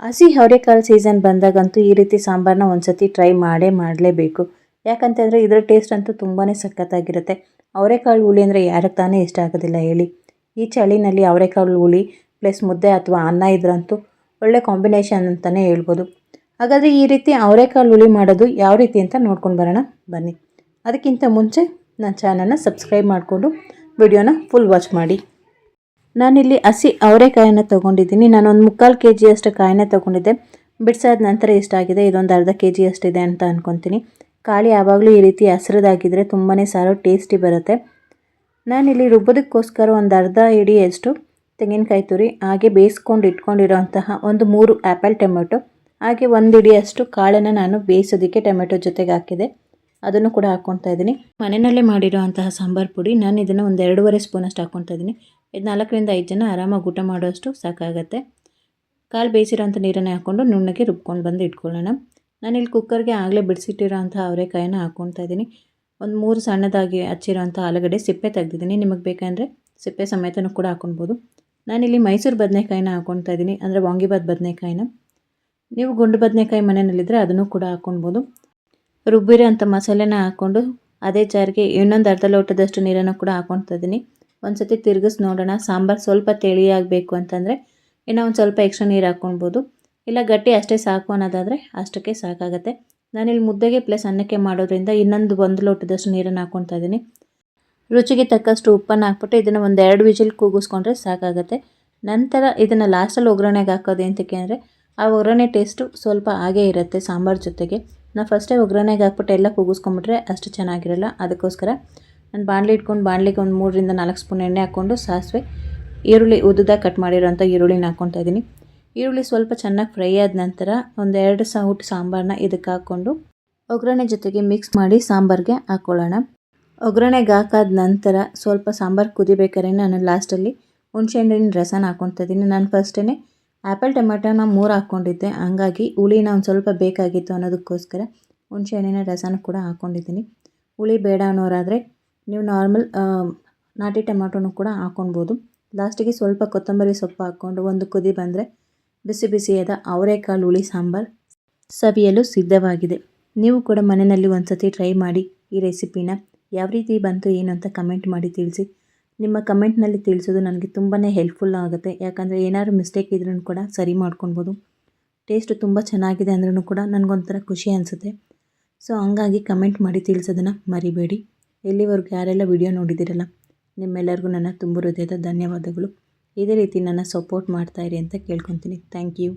ಹಸಿ ಅವರೆಕಾಳು ಸೀಸನ್ ಬಂದಾಗಂತೂ ಈ ರೀತಿ ಸಾಂಬಾರನ್ನ ಒಂದ್ಸತಿ ಟ್ರೈ ಮಾಡಲೇಬೇಕು. ಯಾಕಂತಂದರೆ ಇದರ ಟೇಸ್ಟ್ ಅಂತೂ ತುಂಬಾ ಸಖತ್ತಾಗಿರುತ್ತೆ. ಅವರೆಕಾಳು ಹುಳಿ ಅಂದರೆ ಯಾರಿಗೆ ತಾನೇ ಇಷ್ಟ ಆಗೋದಿಲ್ಲ ಹೇಳಿ. ಈ ಚಳಿನಲ್ಲಿ ಅವರೆಕಾಳು ಹುಳಿ ಪ್ಲಸ್ ಮುದ್ದೆ ಅಥವಾ ಅನ್ನ ಇದ್ರಂತೂ ಒಳ್ಳೆ ಕಾಂಬಿನೇಷನ್ ಅಂತಲೇ ಹೇಳ್ಬೋದು. ಹಾಗಾದರೆ ಈ ರೀತಿ ಅವರೆಕಾಳು ಹುಳಿ ಮಾಡೋದು ಯಾವ ರೀತಿ ಅಂತ ನೋಡ್ಕೊಂಡು ಬರೋಣ ಬನ್ನಿ. ಅದಕ್ಕಿಂತ ಮುಂಚೆ ನನ್ನ ಚಾನಲ್ನ ಸಬ್ಸ್ಕ್ರೈಬ್ ಮಾಡಿಕೊಂಡು ವಿಡಿಯೋನ ಫುಲ್ ವಾಚ್ ಮಾಡಿ. ನಾನಿಲ್ಲಿ ಹಸಿ ಅವರೆಕಾಯನ್ನು ತೊಗೊಂಡಿದ್ದೀನಿ. ನಾನೊಂದು 3/4 kg ಅಷ್ಟು ಕಾಯಿನ ತೊಗೊಂಡಿದ್ದೆ. ಬಿಡಿಸಾದ ನಂತರ ಎಷ್ಟಾಗಿದೆ, ಇದೊಂದು ಅರ್ಧ kg ಅಷ್ಟಿದೆ ಅಂತ ಅಂದ್ಕೊತೀನಿ. ಕಾಳು ಯಾವಾಗಲೂ ಈ ರೀತಿ ಹಸಿರದಾಗಿದ್ದರೆ ತುಂಬಾ ಸಾರು ಟೇಸ್ಟಿ ಬರುತ್ತೆ. ನಾನಿಲ್ಲಿ ರುಬ್ಬೋದಕ್ಕೋಸ್ಕರ ಒಂದು ಅರ್ಧ ಹಿಡಿಯಷ್ಟು ತೆಂಗಿನಕಾಯಿ ತುರಿ, ಹಾಗೆ ಬೇಯಿಸ್ಕೊಂಡು ಇಟ್ಕೊಂಡಿರೋಂತಹ ಒಂದು 3 ಆ್ಯಪಲ್ ಟೊಮೆಟೊ, ಹಾಗೆ 1 ಹಿಡಿಯಷ್ಟು ಕಾಳನ್ನು ನಾನು ಬೇಯಿಸೋದಕ್ಕೆ ಟೊಮೆಟೊ ಜೊತೆಗೆ ಹಾಕಿದೆ. ಅದನ್ನು ಕೂಡ ಹಾಕ್ಕೊತಾ ಇದ್ದೀನಿ. ಮನೆಯಲ್ಲೇ ಮಾಡಿರೋಂತಹ ಸಾಂಬಾರು ಪುಡಿ, ನಾನು ಇದನ್ನು ಒಂದು 2.5 ಸ್ಪೂನಷ್ಟು ಹಾಕ್ಕೊತಾ ಇದ್ದೀನಿ. ಇದು 4 ರಿಂದ 5 ಜನ ಆರಾಮಾಗಿ ಊಟ ಮಾಡೋಷ್ಟು ಸಾಕಾಗುತ್ತೆ. ಕಾಳು ಬೇಯಿಸಿರೋಂಥ ನೀರನ್ನೇ ಹಾಕ್ಕೊಂಡು ನುಣ್ಣಗೆ ರುಬ್ಕೊಂಡು ಬಂದು ಇಟ್ಕೊಳ್ಳೋಣ. ನಾನಿಲ್ಲಿ ಕುಕ್ಕರ್ಗೆ ಆಗಲೇ ಬಿಡಿಸಿಟ್ಟಿರೋಂಥ ಅವರೆಕಾಯನ್ನು ಹಾಕ್ಕೊತಾ ಇದ್ದೀನಿ. ಒಂದು 3 ಸಣ್ಣದಾಗಿ ಹಚ್ಚಿರೋಂಥ ಆಲೂಗಡ್ಡೆ ಸಿಪ್ಪೆ ತೆಗೆದಿದ್ದೀನಿ. ನಿಮಗೆ ಬೇಕಂದರೆ ಸಿಪ್ಪೆ ಸಮೇತನೂ ಕೂಡ ಹಾಕ್ಕೊಳ್ಬೋದು. ನಾನಿಲ್ಲಿ ಮೈಸೂರು ಬದನೆಕಾಯಿನ ಹಾಕ್ಕೊತಾ ಇದ್ದೀನಿ, ಅಂದರೆ ವಾಂಗಿಬಾತ್ ಬದನೆಕಾಯಿನ. ನೀವು ಗುಂಡು ಬದನೆಕಾಯಿ ಮನೆಯಲ್ಲಿದ್ದರೆ ಅದನ್ನು ಕೂಡ ಹಾಕ್ಕೊಳ್ಬೋದು. ರುಬ್ಬಿರೋ ಅಂಥ ಮಸಾಲೆನ ಹಾಕ್ಕೊಂಡು ಅದೇ ಜಾರಿಗೆ ಇನ್ನೊಂದು ಅರ್ಧ ಲೋಟದಷ್ಟು ನೀರನ್ನು ಕೂಡ ಹಾಕ್ಕೊತಾ ಇದ್ದೀನಿ. ಒಂದು ಸತಿ ತಿರುಗಿಸಿ ನೋಡೋಣ. ಸಾಂಬಾರು ಸ್ವಲ್ಪ ತಿಳಿಯಾಗಬೇಕು ಅಂತಂದರೆ ಇನ್ನೂ ಒಂದು ಸ್ವಲ್ಪ ಎಕ್ಸ್ಟ್ರಾ ನೀರು ಹಾಕ್ಕೊಳ್ಬೋದು, ಇಲ್ಲ ಗಟ್ಟಿ ಅಷ್ಟೇ ಸಾಕು ಅನ್ನೋದಾದರೆ ಅಷ್ಟಕ್ಕೆ ಸಾಕಾಗುತ್ತೆ. ನಾನಿಲ್ಲಿ ಮುದ್ದೆಗೆ ಪ್ಲಸ್ ಅನ್ನಕ್ಕೆ ಮಾಡೋದ್ರಿಂದ ಇನ್ನೊಂದು 1 ಲೋಟದಷ್ಟು ನೀರನ್ನು ಹಾಕ್ಕೊತಾ ಇದ್ದೀನಿ. ರುಚಿಗೆ ತಕ್ಕಷ್ಟು ಉಪ್ಪನ್ನು ಹಾಕ್ಬಿಟ್ಟು ಇದನ್ನು ಒಂದು 2 ವಿಜಿಲ್ ಕೂಗಿಸ್ಕೊಂಡ್ರೆ ಸಾಕಾಗುತ್ತೆ. ನಂತರ ಇದನ್ನು ಲಾಸ್ಟಲ್ಲಿ ಒಗ್ಗರಣೆಗೆ ಹಾಕೋದು ಎಂತಕ್ಕೆ ಅಂದರೆ ಆ ಒಗ್ಗರಣೆ ಟೇಸ್ಟು ಸ್ವಲ್ಪ ಹಾಗೇ ಇರುತ್ತೆ ಸಾಂಬಾರು ಜೊತೆಗೆ. ನಾವು ಫಸ್ಟೇ ಒಗ್ಗರಣೆಗೆ ಹಾಕ್ಬಿಟ್ಟು ಎಲ್ಲ ಕೂಗಿಸ್ಕೊಂಬಿಟ್ರೆ ಅಷ್ಟು ಚೆನ್ನಾಗಿರಲ್ಲ. ಅದಕ್ಕೋಸ್ಕರ ನಾನು ಬಾಣಲಿ ಇಟ್ಕೊಂಡು ಬಾಣಲಿಗೆ ಒಂದು 3 ರಿಂದ 4 ಸ್ಪೂನ್ ಎಣ್ಣೆ ಹಾಕ್ಕೊಂಡು ಸಾಸಿವೆ, ಈರುಳ್ಳಿ ಉದ್ದುದಾಗಿ ಕಟ್ ಮಾಡಿರೋಂಥ ಈರುಳ್ಳಿನ ಹಾಕ್ಕೊತಾ ಇದ್ದೀನಿ. ಈರುಳ್ಳಿ ಸ್ವಲ್ಪ ಚೆನ್ನಾಗಿ ಫ್ರೈ ಆದ ನಂತರ ಒಂದು 2 ಸೌಟು ಸಾಂಬಾರನ್ನ ಇದಕ್ಕೆ ಹಾಕ್ಕೊಂಡು ಒಗ್ಗರಣೆ ಜೊತೆಗೆ ಮಿಕ್ಸ್ ಮಾಡಿ ಸಾಂಬಾರಿಗೆ ಹಾಕ್ಕೊಳ್ಳೋಣ. ಒಗ್ಗರಣೆಗೆ ಹಾಕಾದ ನಂತರ ಸ್ವಲ್ಪ ಸಾಂಬಾರು ಕುದಿಬೇಕಾದ್ರೆ ನಾನು ಲಾಸ್ಟಲ್ಲಿ ಹುಣಸೆಹಣ್ಣಿನ ರಸನ ಹಾಕ್ಕೊತಾ ಇದ್ದೀನಿ. ನಾನು ಫಸ್ಟೇ ಆ್ಯಪಲ್ ಟೊಮೆಟೊನ 3 ಹಾಕ್ಕೊಂಡಿದ್ದೆ, ಹಂಗಾಗಿ ಹುಳಿನ ಒಂದು ಸ್ವಲ್ಪ ಬೇಕಾಗಿತ್ತು ಅನ್ನೋದಕ್ಕೋಸ್ಕರ ಹುಣಸೆಹಣ್ಣಿನ ರಸನ ಕೂಡ ಹಾಕ್ಕೊಂಡಿದ್ದೀನಿ. ಹುಳಿ ಬೇಡ ಅನ್ನೋರಾದರೆ ನೀವು ನಾರ್ಮಲ್ ನಾಟಿ ಟೊಮೆಟೊನೂ ಕೂಡ ಹಾಕ್ಕೊಳ್ಬೋದು. ಲಾಸ್ಟಿಗೆ ಸ್ವಲ್ಪ ಕೊತ್ತಂಬರಿ ಸೊಪ್ಪು ಹಾಕ್ಕೊಂಡು ಒಂದು ಕುದಿ ಬಂದರೆ ಬಿಸಿ ಬಿಸಿಯಾದ ಅವರೆಕಾಳು ಹುಳಿ ಸಾಂಬಾರು ಸವಿಯಲು ಸಿದ್ಧವಾಗಿದೆ. ನೀವು ಕೂಡ ಮನೆಯಲ್ಲಿ ಒಂದು ಸತಿ ಟ್ರೈ ಮಾಡಿ ಈ ರೆಸಿಪಿನ. ಯಾವ ರೀತಿ ಬಂತು ಏನು ಅಂತ ಕಮೆಂಟ್ ಮಾಡಿ ತಿಳಿಸಿ. ನಿಮ್ಮ ಕಮೆಂಟ್ನಲ್ಲಿ ತಿಳಿಸೋದು ನನಗೆ ತುಂಬಾ ಹೆಲ್ಪ್ಫುಲ್ ಆಗುತ್ತೆ. ಯಾಕಂದರೆ ಏನಾದ್ರು ಮಿಸ್ಟೇಕ್ ಇದ್ರೂ ಕೂಡ ಸರಿ ಮಾಡ್ಕೊಳ್ಬೋದು. ಟೇಸ್ಟು ತುಂಬ ಚೆನ್ನಾಗಿದೆ ಅಂದ್ರೂ ಕೂಡ ನನಗೊಂಥರ ಖುಷಿ ಅನಿಸುತ್ತೆ. ಸೊ ಹಂಗಾಗಿ ಕಮೆಂಟ್ ಮಾಡಿ ತಿಳಿಸೋದನ್ನು ಮರಿಬೇಡಿ. ಎಲ್ಲಿವರೆಗೂ ಯಾರೆಲ್ಲ ವಿಡಿಯೋ ನೋಡಿದ್ದೀರಲ್ಲ ನಿಮ್ಮೆಲ್ಲರಿಗೂ ನನ್ನ ತುಂಬ ಹೃದಯದ ಧನ್ಯವಾದಗಳು. ಇದೇ ರೀತಿ ನನ್ನ ಸಪೋರ್ಟ್ ಮಾಡ್ತಾಯಿರಿ ಅಂತ ಕೇಳ್ಕೊತೀನಿ. Thank you.